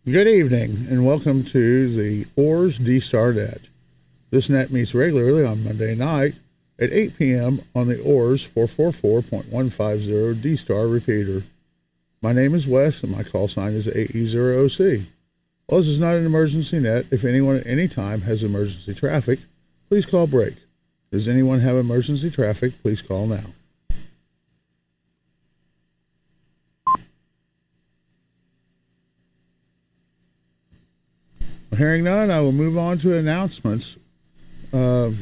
Good evening, and welcome to the OARS D-star net. This net meets regularly on Monday night at 8 p.m. on the OARS 444.150 D-star repeater. My name is Wes, and my call sign is AE0OC. While this is not an emergency net, if anyone at any time has emergency traffic, please call break. Does anyone have emergency traffic? Please call now. Hearing none, I will move on to announcements. I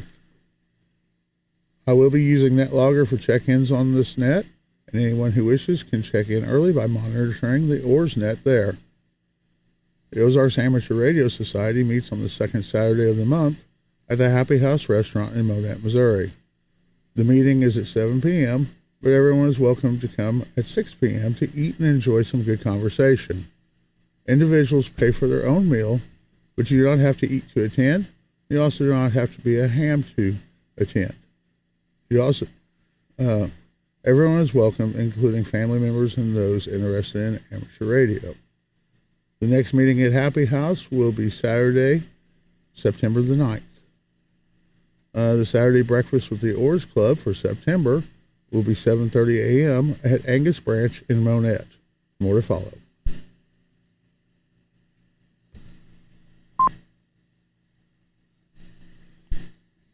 will be using NetLogger for check-ins on this net, and anyone who wishes can check in early by monitoring the OARS net there. The Ozarks Amateur Radio Society meets on the second Saturday of the month at the Happy House Restaurant in Monette, Missouri. The meeting is at 7 p.m., but everyone is welcome to come at 6 p.m. to eat and enjoy some good conversation. Individuals pay for their own meal, but you don't have to eat to attend. You also do not have to be a ham to attend. Everyone is welcome, including family members and those interested in amateur radio. The next meeting at Happy House will be Saturday, September the 9th. The Saturday breakfast with the OARS Club for September will be 7:30 a.m. at Angus Branch in Monette. More to follow.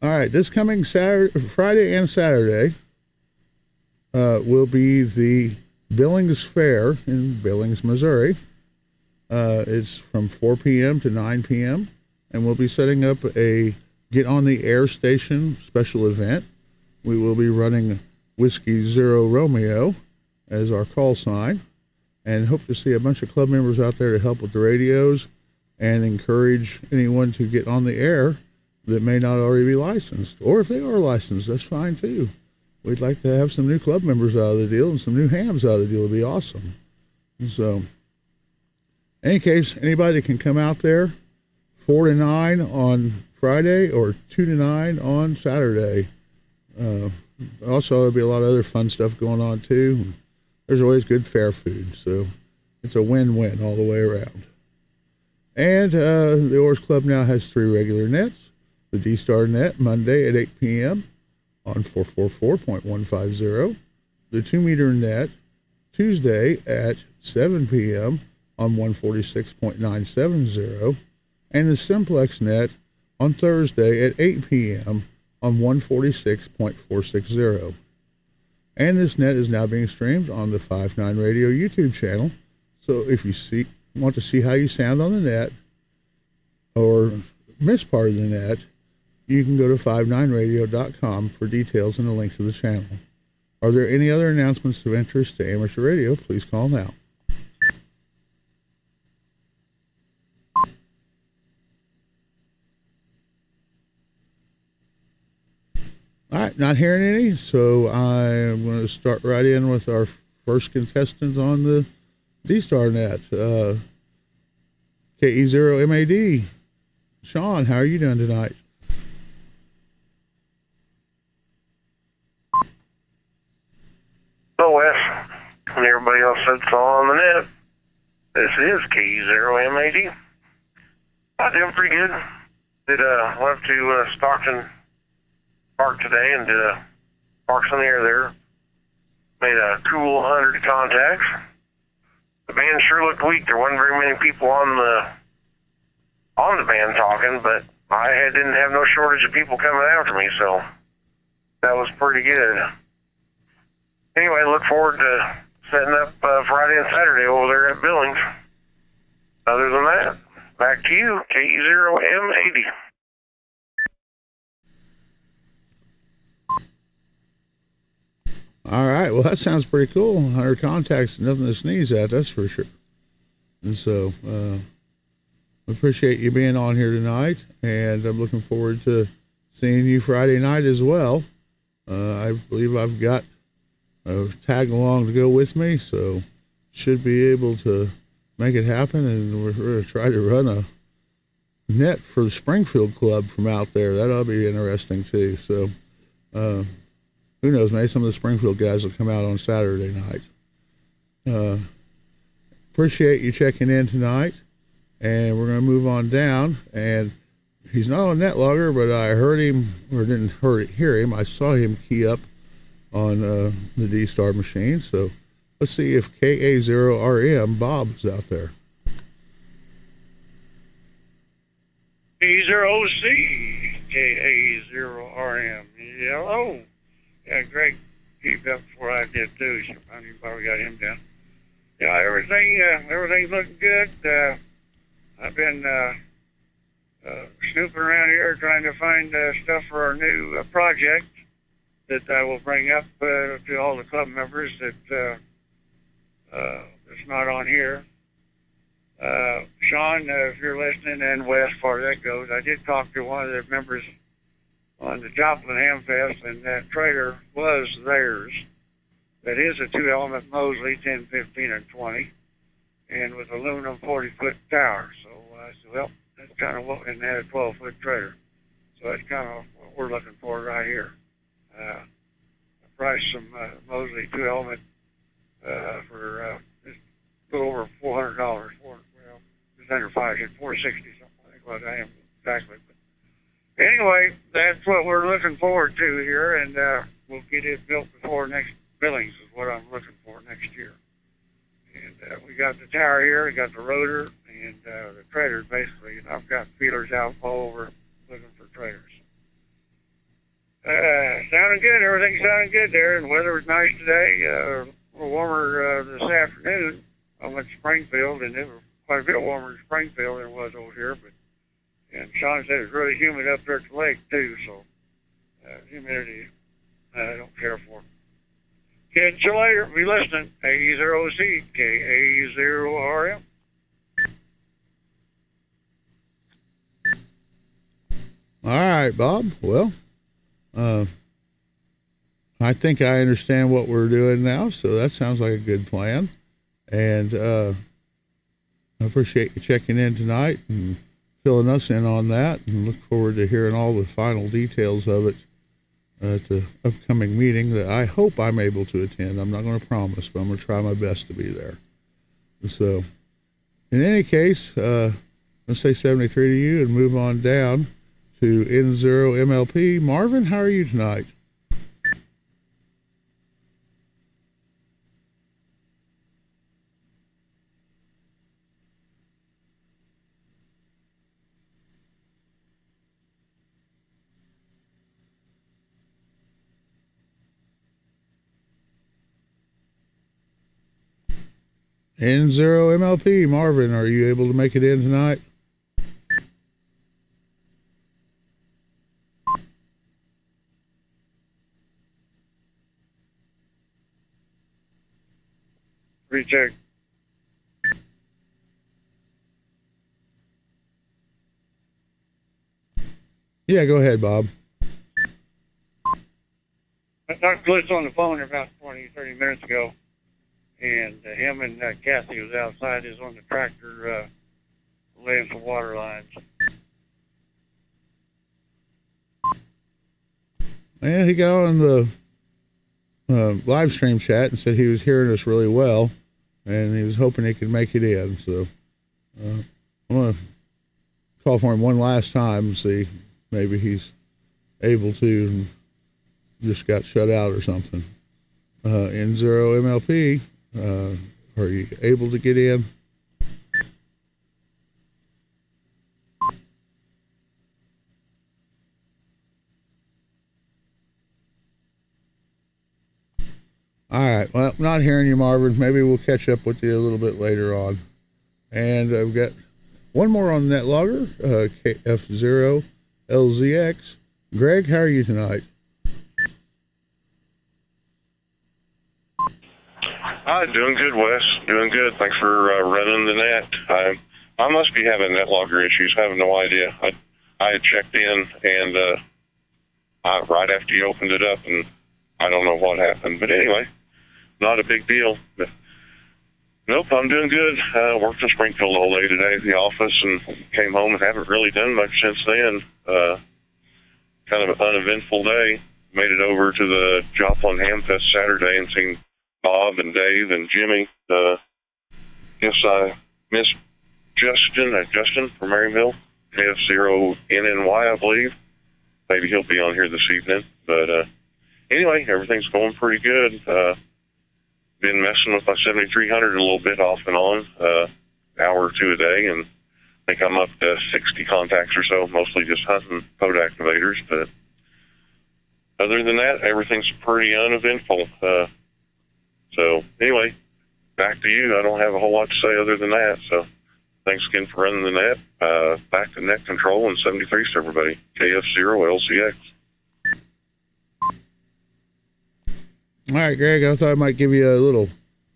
All right, this coming Friday and Saturday will be the Billings Fair in Billings, Missouri. It's from 4 p.m. to 9 p.m., and we'll be setting up a Get on the Air station special event. We will be running Whiskey Zero Romeo as our call sign, and hope to see a bunch of club members out there to help with the radios and encourage anyone to get on the air that may not already be licensed. Or if they are licensed, that's fine too. We'd like to have some new club members out of the deal and some new hams out of the deal. Would be awesome. And so, in any case, anybody can come out there 4 to 9 on Friday or 2 to 9 on Saturday. Also, there'll be a lot of other fun stuff going on too. There's always good fair food, so it's a win-win all the way around. And the OARS Club now has 3 regular nets. The D-star net Monday at 8 p.m. on 444.150. The 2-meter net Tuesday at 7 p.m. on 146.970. And the simplex net on Thursday at 8 p.m. on 146.460. And this net is now being streamed on the 59 Radio YouTube channel. So if you want to see how you sound on the net or miss part of the net, you can go to 59radio.com for details and a link to the channel. Are there any other announcements of interest to amateur radio? Please call now. All right, not hearing any, so I'm going to start right in with our first contestant on the D-star net, KE0MAD. Sean, how are you doing tonight? Hello, Wes, and everybody else that's on the net. This is KE0MAD. I'm doing pretty good. Went to Stockton Park today and did a Parks on the Air there. Made a cool 100 contacts. The band sure looked weak. There wasn't very many people on the band talking, but I didn't have no shortage of people coming after me, so that was pretty good. Anyway, look forward to setting up Friday and Saturday over there at Billings. Other than that, back to you, KE0MAD. All right, well, that sounds pretty cool. 100 contacts, nothing to sneeze at, that's for sure. And so, we appreciate you being on here tonight, and I'm looking forward to seeing you Friday night as well. I believe I've got tag along to go with me, so should be able to make it happen, and we're going to try to run a net for the Springfield Club from out there. That'll be interesting too. So who knows, maybe some of the Springfield guys will come out on Saturday night. Appreciate you checking in tonight, and we're going to move on down. And he's not on NetLogger, but I heard him, or didn't hear him. I saw him key up on the D-star machine. So let's see if KA0RM Bob's out there. AE0OC, KA0RM. Hello. Yeah, Greg keep up before I did too. So I probably got him down. Yeah, everything's looking good. I've been snooping around here trying to find stuff for our new project that I will bring up to all the club members that's not on here. Sean, if you're listening, and Wes, as far as that goes, I did talk to one of the members on the Joplin Hamfest, and that trailer was theirs. That is a 2-element Mosley, 10, 15, and 20, and with aluminum 40-foot tower. So I said, well, that's kind of what, and they had a 12-foot trailer. So that's kind of what we're looking for right here. I priced some Mosley 2-element for just a little over $400. Well, just under $500, $460 something. I think what I am exactly. But anyway, that's what we're looking forward to here, and we'll get it built before next Billings is what I'm looking for next year. And we got the tower here, we got the rotor, and the trailers basically. And I've got feelers out all over looking for trailers. Sounding good. Everything's sounding good there. And the weather was nice today. A little warmer this afternoon. I went to Springfield, and it was quite a bit warmer in Springfield than it was over here. And Sean said it's really humid up there at the lake too. So humidity, I don't care for. Catch you later. Be listening. AE0OC, KA0RM. All right, Bob. Well, I think I understand what we're doing now, so that sounds like a good plan. And I appreciate you checking in tonight and filling us in on that, and look forward to hearing all the final details of it at the upcoming meeting that I hope I'm able to attend. I'm not going to promise, but I'm going to try my best to be there. So in any case, let's say 73 to you and move on down to N0MLP. Marvin, how are you tonight? N0MLP, Marvin, are you able to make it in tonight? Recheck. Yeah, go ahead, Bob. I talked to Liz on the phone about 20, 30 minutes ago. And him and Kathy was outside. Is on the tractor laying some water lines. And he got on the live stream chat and said he was hearing us really well, and he was hoping he could make it in. So I'm going to call for him one last time and see maybe he's able to and just got shut out or something. N0MLP. Are you able to get in? All right. Well, not hearing you, Marvin. Maybe we'll catch up with you a little bit later on. And I've got one more on NetLogger, KF0LZX. Greg, how are you tonight? Hi, doing good, Wes. Doing good. Thanks for running the net. I must be having NetLogger issues. I have no idea. I had checked in, and right after you opened it up, and I don't know what happened. But anyway, not a big deal. But nope, I'm doing good. Worked in Springfield all day today at the office, and came home and haven't really done much since then. Kind of an uneventful day. Made it over to the Joplin Hamfest Saturday and seen Bob and Dave and Jimmy. Guess I missed Justin from Maryville, AF0NNY, I believe. Maybe he'll be on here this evening. But anyway, everything's going pretty good. Been messing with my 7300 a little bit off and on, hour or two a day, and I think I'm up to 60 contacts or so, mostly just hunting code activators. But other than that, everything's pretty uneventful. So anyway, back to you. I don't have a whole lot to say other than that. So thanks again for running the net. Back to net control and 73 to everybody. KF0LCX. All right, Greg, I thought I might give you a little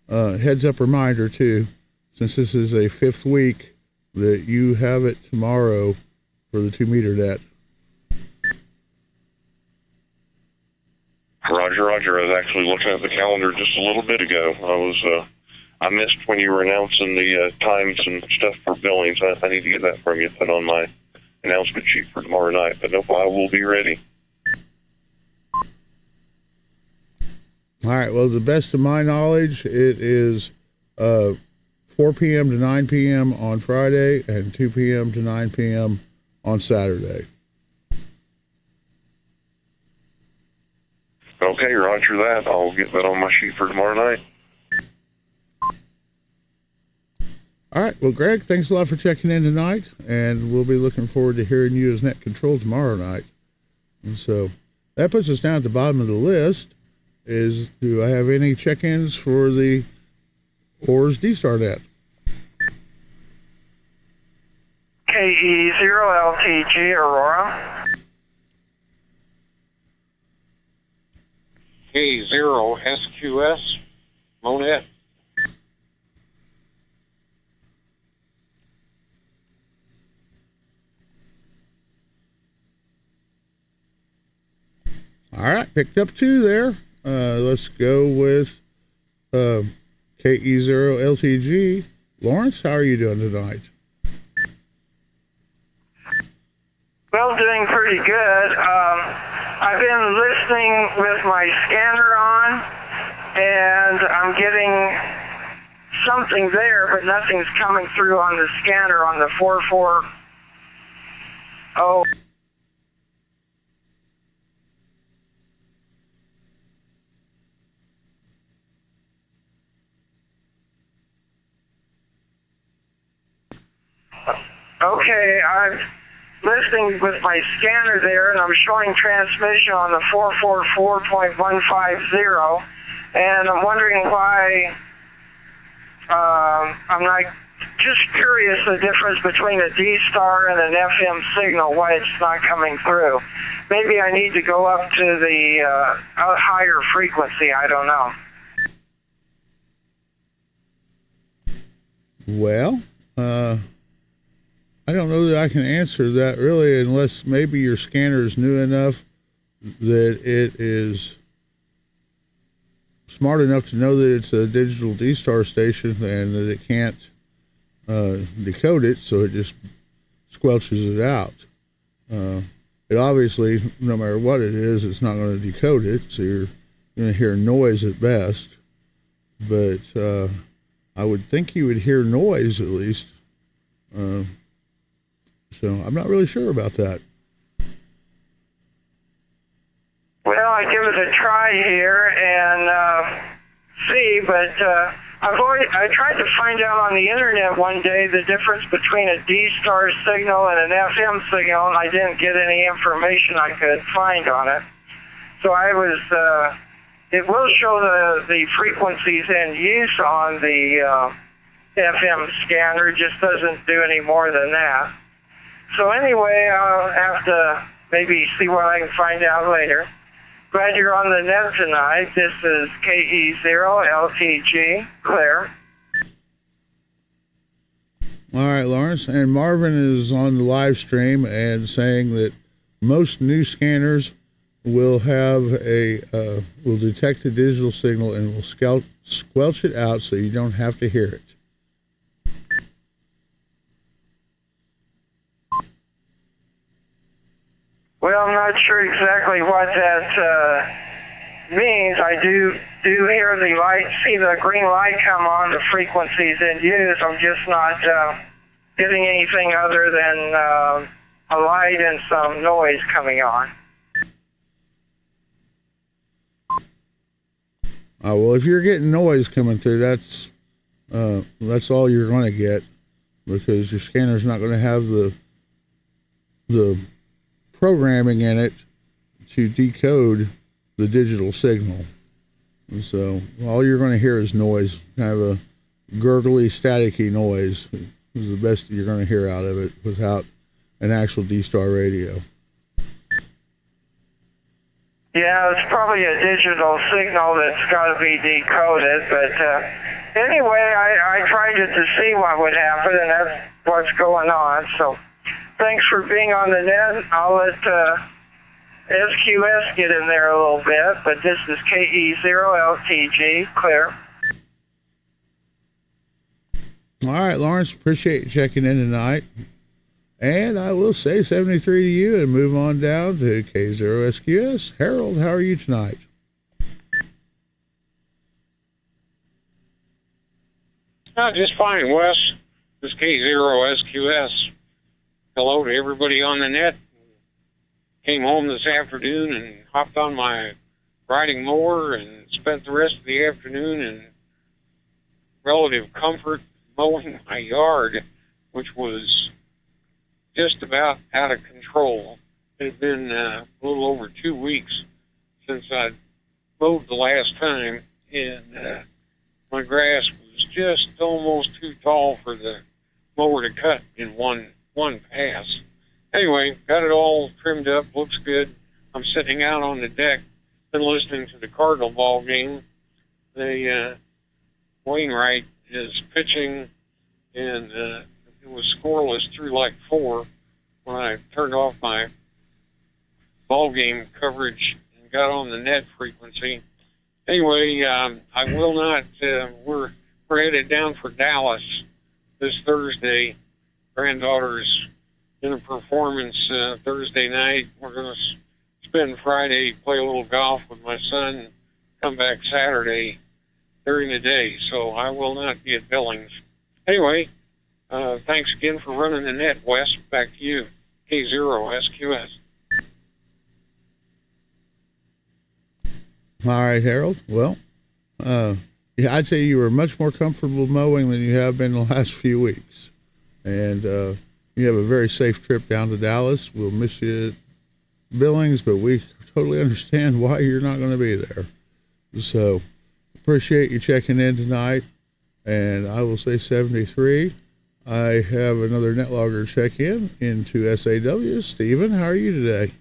heads-up reminder, too, since this is a 5th week, that you have it tomorrow for the 2-meter net. Roger. I was actually looking at the calendar just a little bit ago. I missed when you were announcing the times and stuff for billings. I need to get that from you, put on my announcement sheet for tomorrow night. But nope, I will be ready. All right, well, to the best of my knowledge, it is 4 p.m. to 9 p.m. on Friday and 2 p.m. to 9 p.m. on Saturday. Okay, roger that. I'll get that on my sheet for tomorrow night. All right, well, Greg, thanks a lot for checking in tonight, and we'll be looking forward to hearing you as net control tomorrow night. And so that puts us down at the bottom of the list. Do I have any check-ins for the OARS D-star net? KE0LTG Aurora. K0SQS Monette. All right, picked up 2 there. Let's go with KE0LTG. Lawrence, how are you doing tonight? Well, doing pretty good. I've been listening with my scanner on, and I'm getting something there, but nothing's coming through on the scanner on the 440. Okay, I'm listening with my scanner there, and I'm showing transmission on the 444.150, and I'm wondering why. I'm not just curious the difference between a D-star and an FM signal, why it's not coming through. Maybe I need to go up to the higher frequency. I don't know. Well, I don't know that I can answer that really, unless maybe your scanner is new enough that it is smart enough to know that it's a digital D-star station and that it can't decode it, so it just squelches it out. It obviously, no matter what it is, it's not going to decode it, so you're going to hear noise at best. But I would think you would hear noise at least. So I'm not really sure about that. Well, I give it a try here and see, but I tried to find out on the internet one day the difference between a D-star signal and an FM signal, and I didn't get any information I could find on it. So I was, it will show the frequencies in use on the FM scanner, just doesn't do any more than that. So anyway, I'll have to maybe see what I can find out later. Glad you're on the net tonight. This is KE0LTG, Claire. All right, Lawrence. And Marvin is on the live stream and saying that most new scanners will have will detect the digital signal and will squelch it out so you don't have to hear it. Well, I'm not sure exactly what that means. I do hear the light, see the green light come on, the frequencies in use. I'm just not getting anything other than a light and some noise coming on. Well, if you're getting noise coming through, that's all you're going to get, because your scanner's not going to have the programming in it to decode the digital signal. And so all you're going to hear is noise, kind of a gurgly, staticky noise is the best you're going to hear out of it without an actual D-star radio. Yeah, it's probably a digital signal that's got to be decoded, but anyway, I tried it to see what would happen, and that's what's going on. So thanks for being on the net. I'll let SQS get in there a little bit, but this is KE0LTG, clear. All right, Lawrence, appreciate you checking in tonight. And I will say 73 to you and move on down to K0SQS. Harold, how are you tonight? Just fine, Wes. This is K0SQS. Hello to everybody on the net. Came home this afternoon and hopped on my riding mower and spent the rest of the afternoon in relative comfort mowing my yard, which was just about out of control. It had been a little over 2 weeks since I mowed the last time, and my grass was just almost too tall for the mower to cut in one pass. Anyway, got it all trimmed up, looks good. I'm sitting out on the deck, been listening to the Cardinal ball game. Wainwright is pitching, and it was scoreless through like 4 when I turned off my ball game coverage and got on the net frequency. Anyway, I will not. We're headed down for Dallas this Thursday. Granddaughter's in a performance Thursday night. We're going to spend Friday, play a little golf with my son, come back Saturday during the day. So I will not be at Billings. Anyway, thanks again for running the net, Wes. Back to you, K0SQS. All right, Harold. Well, yeah, I'd say you were much more comfortable mowing than you have been the last few weeks. And you have a very safe trip down to Dallas. We'll miss you at Billings, but we totally understand why you're not going to be there. So appreciate you checking in tonight. And I will say 73. I have another netlogger check in into SAW. Stephen, how are you today?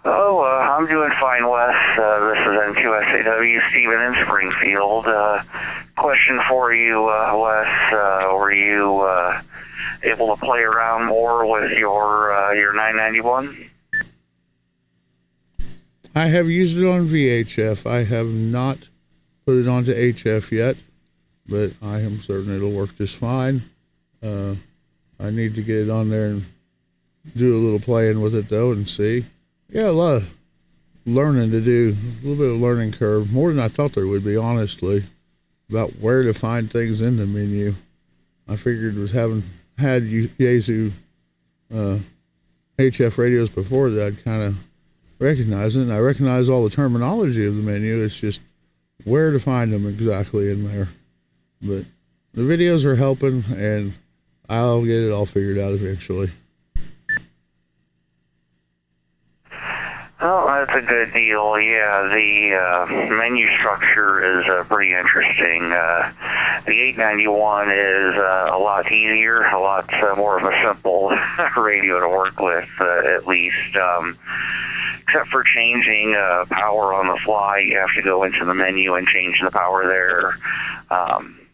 Oh, I'm doing fine, Wes. This is N2SAW, Stephen in Springfield. Question for you, Wes. Were you able to play around more with your 991? I have used it on VHF. I have not put it onto HF yet, but I am certain it'll work just fine. I need to get it on there and do a little playing with it, though, and see. Yeah, a lot of learning to do, a little bit of learning curve, more than I thought there would be, honestly, about where to find things in the menu. I figured with having had Yaesu HF radios before that I'd kind of recognize it, and I recognize all the terminology of the menu. It's just where to find them exactly in there. But the videos are helping, and I'll get it all figured out eventually. Oh, that's a good deal. Yeah, the menu structure is pretty interesting. The 891 is a lot easier, a lot more of a simple radio to work with, at least. Except for changing power on the fly, you have to go into the menu and change the power there.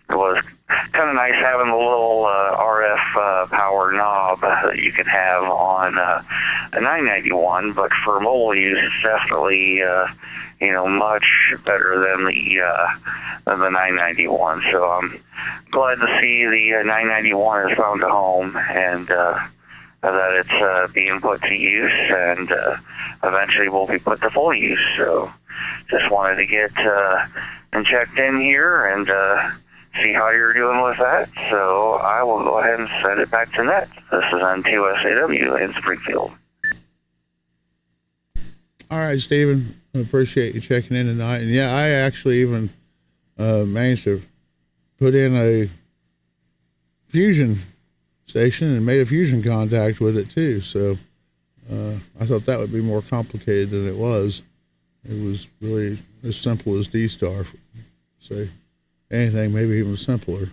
It was kind of nice having the little RF power knob that you can have on a 991, but for mobile use, it's definitely much better than the 991. So I'm glad to see the 991 has found a home, and that it's being put to use, and eventually will be put to full use. So just wanted to get and checked in here and see how you're doing with that. So I will go ahead and send it back to net. This is N2SAW in Springfield. All right, Stephen. I appreciate you checking in tonight. And yeah, I actually even managed to put in a fusion station and made a fusion contact with it too. So I thought that would be more complicated than it was. It was really as simple as D-star. Say anything, maybe even simpler.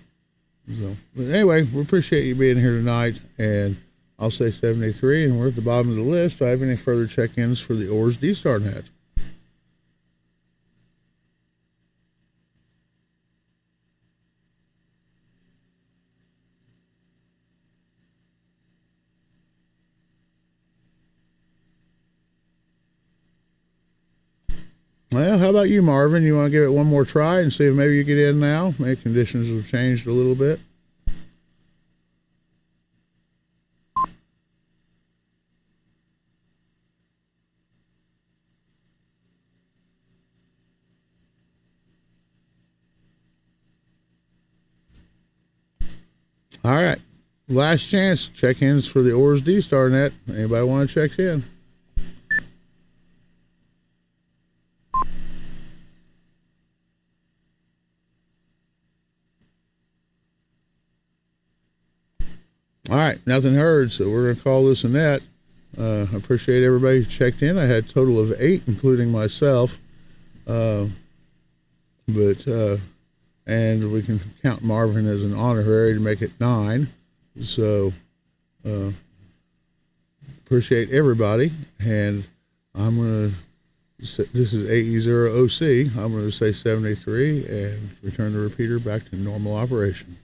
So, but anyway, we appreciate you being here tonight. And I'll say 73, and we're at the bottom of the list. Do I have any further check-ins for the OARS D-star net? Well, how about you, Marvin? You want to give it one more try and see if maybe you get in now? Maybe conditions have changed a little bit. All right. Last chance. Check-ins for the OARS D-star net. Anybody want to check in? All right, nothing heard, so we're going to call this a net. I appreciate everybody who checked in. I had a total of 8, including myself. And we can count Marvin as an honorary to make it 9. So appreciate everybody. And I'm going to say, this is AE0OC. I'm going to say 73 and return the repeater back to normal operation.